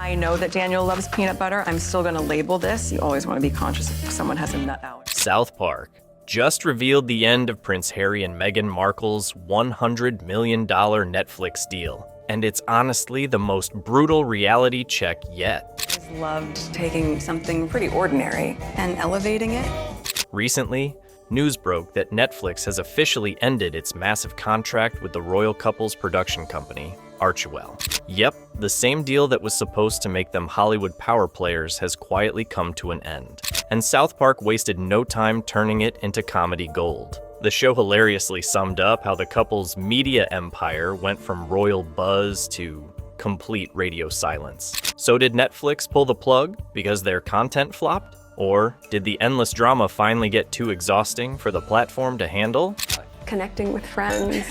I know that Daniel loves peanut butter. I'm still gonna label this. You always wanna be conscious if someone has a nut allergy. South Park just revealed the end of Prince Harry and Meghan Markle's $100 million Netflix deal. And it's honestly the most brutal reality check yet. I just loved taking something pretty ordinary and elevating it. Recently, news broke that Netflix has officially ended its massive contract with the royal couple's production company, Archewell. Yep, the same deal that was supposed to make them Hollywood power players has quietly come to an end. And South Park wasted no time turning it into comedy gold. The show hilariously summed up how the couple's media empire went from royal buzz to complete radio silence. So did Netflix pull the plug because their content flopped? Or did the endless drama finally get too exhausting for the platform to handle? Connecting with friends.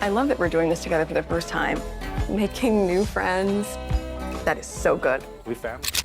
I love that we're doing this together for the first time. Making new friends. That is so good.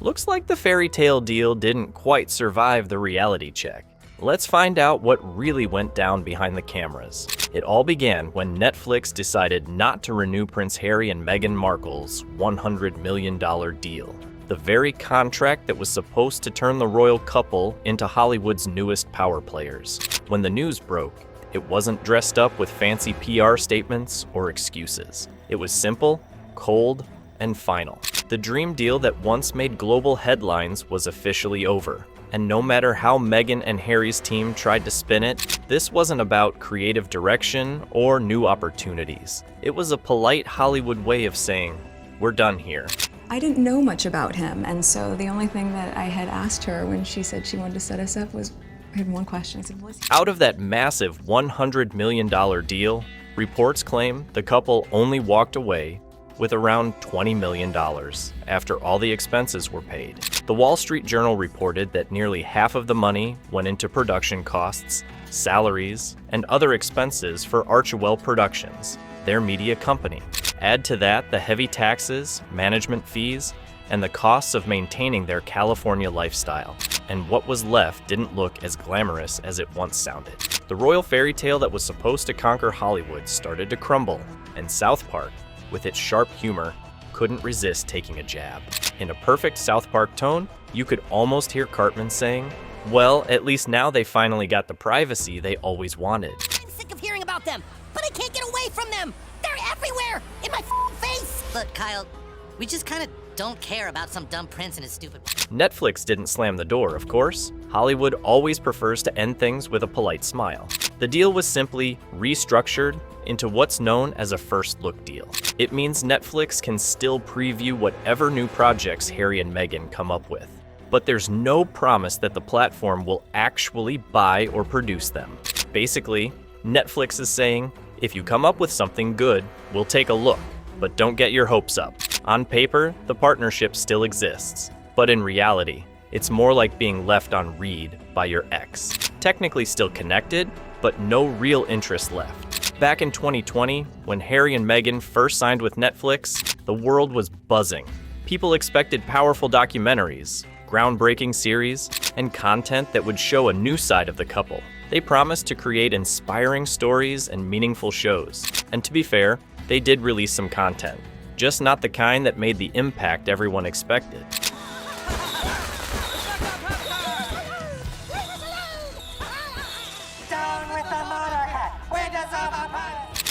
Looks like the fairy tale deal didn't quite survive the reality check. Let's find out what really went down behind the cameras. It all began when Netflix decided not to renew Prince Harry and Meghan Markle's $100 million deal. The very contract that was supposed to turn the royal couple into Hollywood's newest power players. When the news broke, it wasn't dressed up with fancy PR statements or excuses. It was simple, cold, and final. The dream deal that once made global headlines was officially over. And no matter how Meghan and Harry's team tried to spin it, this wasn't about creative direction or new opportunities. It was a polite Hollywood way of saying, we're done here. I didn't know much about him, and so the only thing that I had asked her when she said she wanted to set us up was, I had one question. I said, "What is he?" Out of that massive $100 million deal, reports claim the couple only walked away with around $20 million after all the expenses were paid. The Wall Street Journal reported that nearly half of the money went into production costs, salaries, and other expenses for Archewell Productions, their media company. Add to that the heavy taxes, management fees, and the costs of maintaining their California lifestyle. And what was left didn't look as glamorous as it once sounded. The royal fairy tale that was supposed to conquer Hollywood started to crumble, and South Park, with its sharp humor, couldn't resist taking a jab. In a perfect South Park tone, you could almost hear Cartman saying, well, at least now they finally got the privacy they always wanted. I'm sick of hearing about them, but I can't get away from them. They're everywhere, in my face. Look, Kyle, we just kind of don't care about some dumb prince and his stupid... Netflix didn't slam the door, of course. Hollywood always prefers to end things with a polite smile. The deal was simply restructured into what's known as a first look deal. It means Netflix can still preview whatever new projects Harry and Meghan come up with. But there's no promise that the platform will actually buy or produce them. Basically, Netflix is saying, if you come up with something good, we'll take a look, but don't get your hopes up. On paper, the partnership still exists, but in reality, it's more like being left on read by your ex. Technically still connected, but no real interest left. Back in 2020, when Harry and Meghan first signed with Netflix, the world was buzzing. People expected powerful documentaries, groundbreaking series, and content that would show a new side of the couple. They promised to create inspiring stories and meaningful shows. And to be fair, they did release some content, just not the kind that made the impact everyone expected.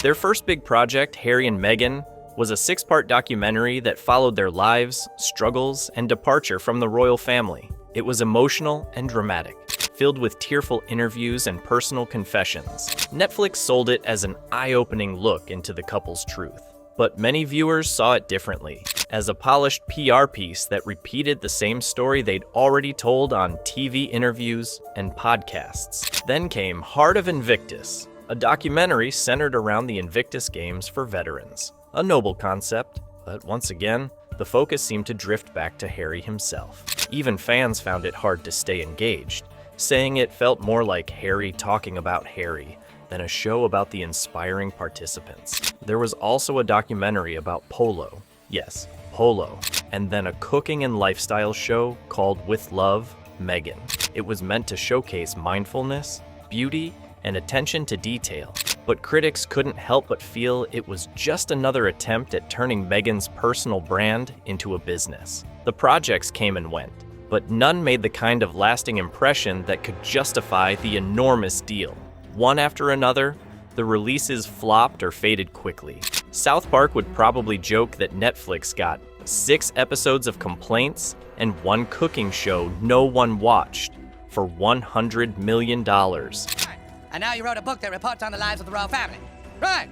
Their first big project, Harry and Meghan, was a 6-part documentary that followed their lives, struggles, and departure from the royal family. It was emotional and dramatic, filled with tearful interviews and personal confessions. Netflix sold it as an eye-opening look into the couple's truth. But many viewers saw it differently, as a polished PR piece that repeated the same story they'd already told on TV interviews and podcasts. Then came Heart of Invictus, a documentary centered around the Invictus Games for veterans. A noble concept, but once again, the focus seemed to drift back to Harry himself. Even fans found it hard to stay engaged, saying it felt more like Harry talking about Harry than a show about the inspiring participants. There was also a documentary about polo. Yes, polo. And then a cooking and lifestyle show called With Love, Meghan. It was meant to showcase mindfulness, beauty, and attention to detail. but critics couldn't help but feel it was just another attempt at turning Meghan's personal brand into a business. The projects came and went, but none made the kind of lasting impression that could justify the enormous deal. One after another, the releases flopped or faded quickly. South Park would probably joke that Netflix got 6 episodes of complaints and 1 cooking show no one watched for $100 million. And now you wrote a book that reports on the lives of the royal family. Right.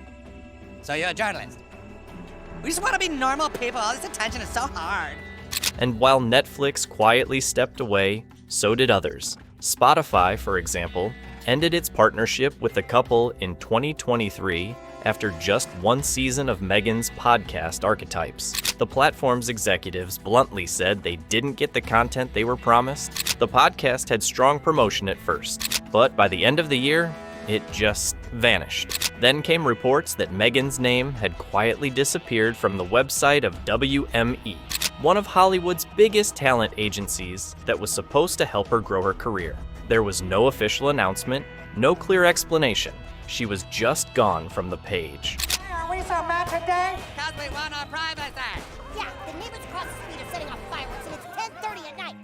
So you're a journalist. We just want to be normal people. All this attention is so hard. And while Netflix quietly stepped away, so did others. Spotify, for example, ended its partnership with the couple in 2023 after just 1 season of Meghan's podcast Archetypes. The platform's executives bluntly said they didn't get the content they were promised. The podcast had strong promotion at first, but by the end of the year, it just vanished. Then came reports that Meghan's name had quietly disappeared from the website of WME, one of Hollywood's biggest talent agencies that was supposed to help her grow her career. There was no official announcement, no clear explanation. She was just gone from the page. Hey, are we so mad today? Because we want our privacy. Yeah, the neighbors across the street are setting off fireworks, and it's 10:30 at night.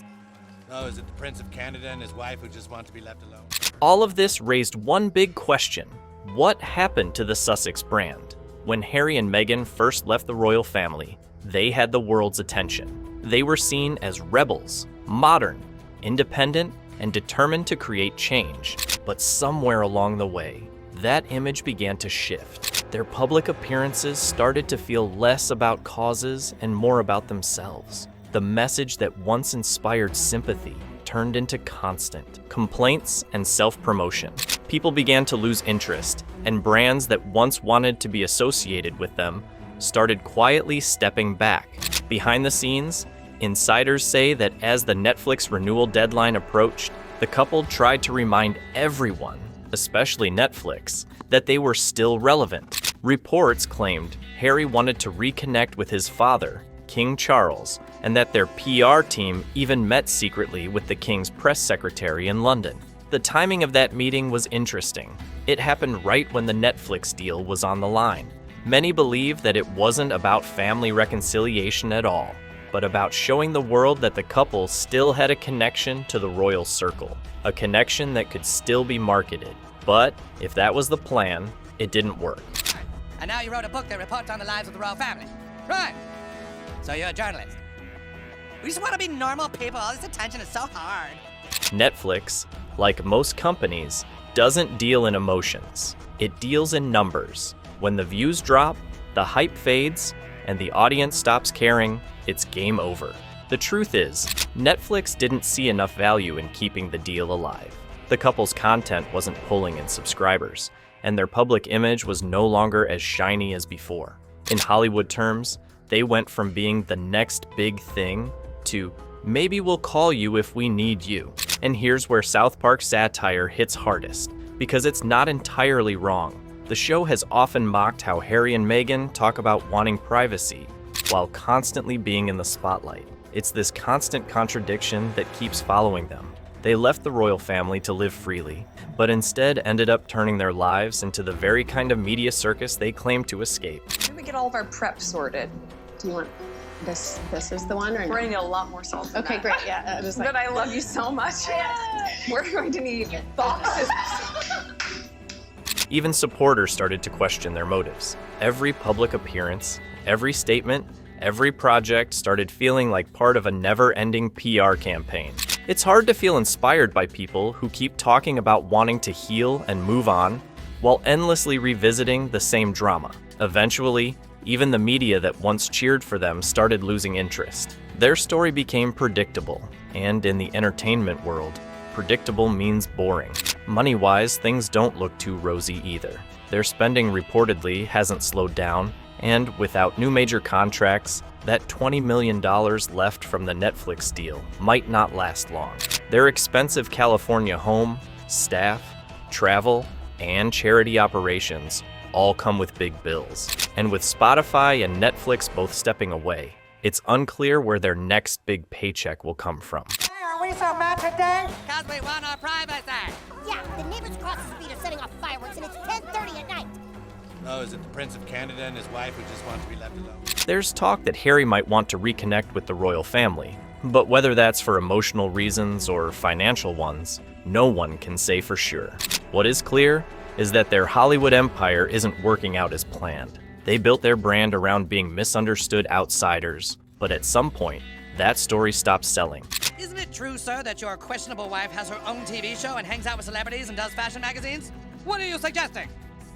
Oh, is it the Prince of Canada and his wife who just want to be left alone? All of this raised one big question. What happened to the Sussex brand? When Harry and Meghan first left the royal family, they had the world's attention. They were seen as rebels, modern, independent, and determined to create change. But somewhere along the way, that image began to shift. Their public appearances started to feel less about causes and more about themselves. The message that once inspired sympathy turned into constant complaints and self-promotion. People began to lose interest, and brands that once wanted to be associated with them started quietly stepping back. Behind the scenes, insiders say that as the Netflix renewal deadline approached, the couple tried to remind everyone, especially Netflix, that they were still relevant. Reports claimed Harry wanted to reconnect with his father, King Charles, and that their PR team even met secretly with the King's press secretary in London. The timing of that meeting was interesting. It happened right when the Netflix deal was on the line. Many believe that it wasn't about family reconciliation at all, but about showing the world that the couple still had a connection to the royal circle, a connection that could still be marketed. But if that was the plan, it didn't work. And now you wrote a book that reports on the lives of the royal family. Right. So you're a journalist. We just want to be normal people. All this attention is so hard. Netflix, like most companies, doesn't deal in emotions. It deals in numbers. When the views drop, the hype fades, and the audience stops caring, it's game over. The truth is, Netflix didn't see enough value in keeping the deal alive. The couple's content wasn't pulling in subscribers, and their public image was no longer as shiny as before. In Hollywood terms, they went from being the next big thing to maybe we'll call you if we need you. And here's where South Park satire hits hardest, because it's not entirely wrong. The show has often mocked how Harry and Meghan talk about wanting privacy while constantly being in the spotlight. It's this constant contradiction that keeps following them. They left the royal family to live freely, but instead ended up turning their lives into the very kind of media circus they claim to escape. Did we get all of our prep sorted? Do you want this? This is the one, or We're no? gonna need a lot more salt. than Okay, that. great. Yeah, I was like, But I love you so much. We're going to need boxes. Even supporters started to question their motives. Every public appearance, every statement, every project started feeling like part of a never-ending PR campaign. It's hard to feel inspired by people who keep talking about wanting to heal and move on while endlessly revisiting the same drama. Eventually, even the media that once cheered for them started losing interest. Their story became predictable, and in the entertainment world, predictable means boring. Money-wise, things don't look too rosy either. Their spending reportedly hasn't slowed down, and without new major contracts, that $20 million left from the Netflix deal might not last long. Their expensive California home, staff, travel, and charity operations all come with big bills. And with Spotify and Netflix both stepping away, it's unclear where their next big paycheck will come from. Hey, are we be so mad today? Because we want our privacy. Yeah, the neighbors across the street are setting off fireworks and it's 10:30 at night. Oh, is it the Prince of Canada and his wife who just want to be left alone? There's talk that Harry might want to reconnect with the royal family, but whether that's for emotional reasons or financial ones, no one can say for sure. What is clear is that their Hollywood empire isn't working out as planned. They built their brand around being misunderstood outsiders, but at some point, that story stopped selling. Isn't it true, sir, that your questionable wife has her own TV show and hangs out with celebrities and does fashion magazines? What are you suggesting?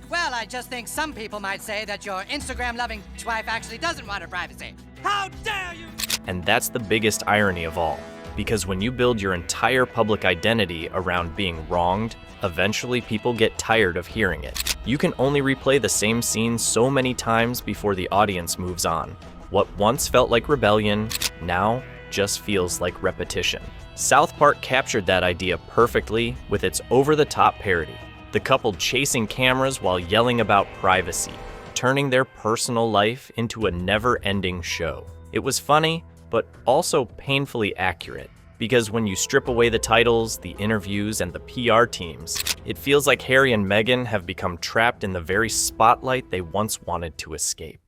Well, I just think some people might say that your Instagram-loving wife actually doesn't want her privacy. How dare you! And that's the biggest irony of all, because when you build your entire public identity around being wronged, eventually people get tired of hearing it. You can only replay the same scene so many times before the audience moves on. What once felt like rebellion, now just feels like repetition. South Park captured that idea perfectly with its over-the-top parody. The couple chasing cameras while yelling about privacy, turning their personal life into a never-ending show. It was funny, but also painfully accurate, because when you strip away the titles, the interviews, and the PR teams, it feels like Harry and Meghan have become trapped in the very spotlight they once wanted to escape.